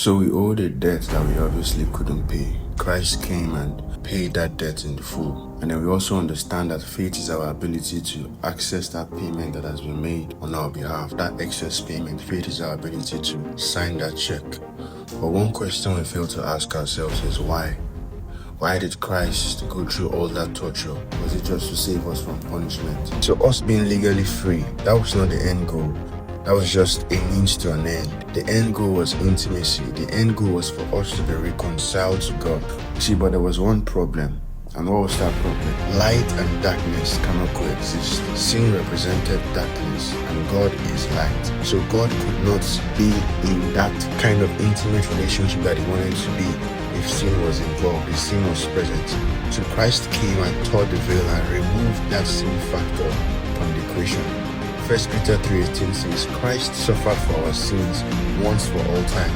So we owed a debt that we obviously couldn't pay. Christ came and paid that debt in full. And then we also understand that faith is our ability to access that payment that has been made on our behalf. That excess payment, faith is our ability to sign that check. But one question we fail to ask ourselves is why? Why did Christ go through all that torture? Was it just to save us from punishment? So us being legally free, that was not the end goal. That was just a means to an end. The end goal was intimacy. The end goal was for us to be reconciled to God. See, but there was one problem. And what was that problem? Light and darkness cannot coexist. Sin represented darkness and God is light. So God could not be in that kind of intimate relationship that he wanted to be if sin was involved, if sin was present. So Christ came and tore the veil and removed that sin factor from the equation. 1 Peter 3:18 says, Christ suffered for our sins once for all time.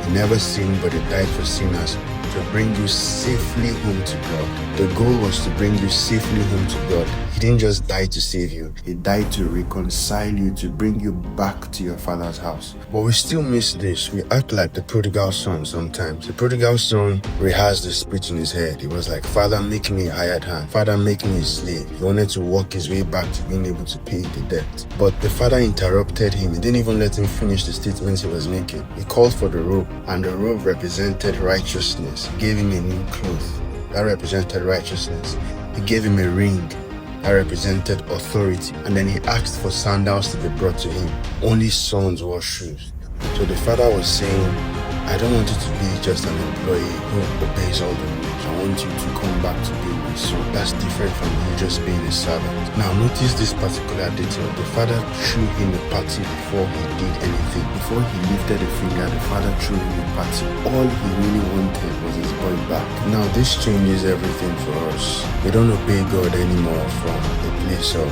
He never sinned, but he died for sinners to bring you safely home to God. The goal was to bring you safely home to God. He didn't just die to save you. He died to reconcile you, to bring you back to your Father's house. But we still miss this. We act like the prodigal son sometimes. The prodigal son rehearsed the speech in his head. He was like, Father, make me a hired hand. Father, make me a slave. He wanted to walk his way back to being able to pay the debt. But the father interrupted him. He didn't even let him finish the statements he was making. He called for the robe, and the robe represented righteousness. He gave him a new cloth. That represented righteousness. He gave him a ring. That represented authority. And then he asked for sandals to be brought to him. Only sons wore shoes. So the father was saying, I don't want you to be just an employee who obeys all the rules. I want you to come back to be my son. That's different from you just being a servant. Now notice this particular detail. The father threw him a party before he did anything. Before he lifted a finger, the father threw him a party. All he really wanted was his boy back. Now this changes everything for us. We don't obey God anymore from a place of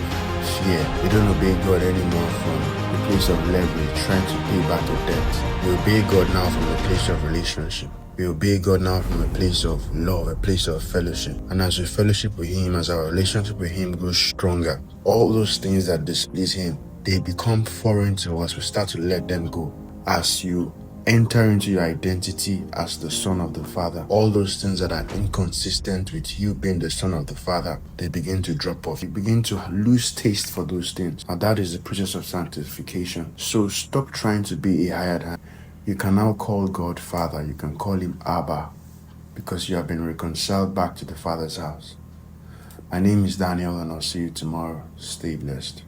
fear. We don't obey God anymore from the place of leverage, trying to pay back the debt. We obey God now from a place of relationship. We obey God now from a place of love, a place of fellowship. And as we fellowship with Him, as our relationship with Him grows stronger, all those things that displease Him, they become foreign to us. We start to let them go. As you enter into your identity as the Son of the Father, all those things that are inconsistent with you being the Son of the Father, they begin to drop off. You begin to lose taste for those things. And that is the process of sanctification. So stop trying to be a hired hand. You can now call God Father. You can call Him Abba, because you have been reconciled back to the Father's house. My name is Daniel, and I'll see you tomorrow. Stay blessed.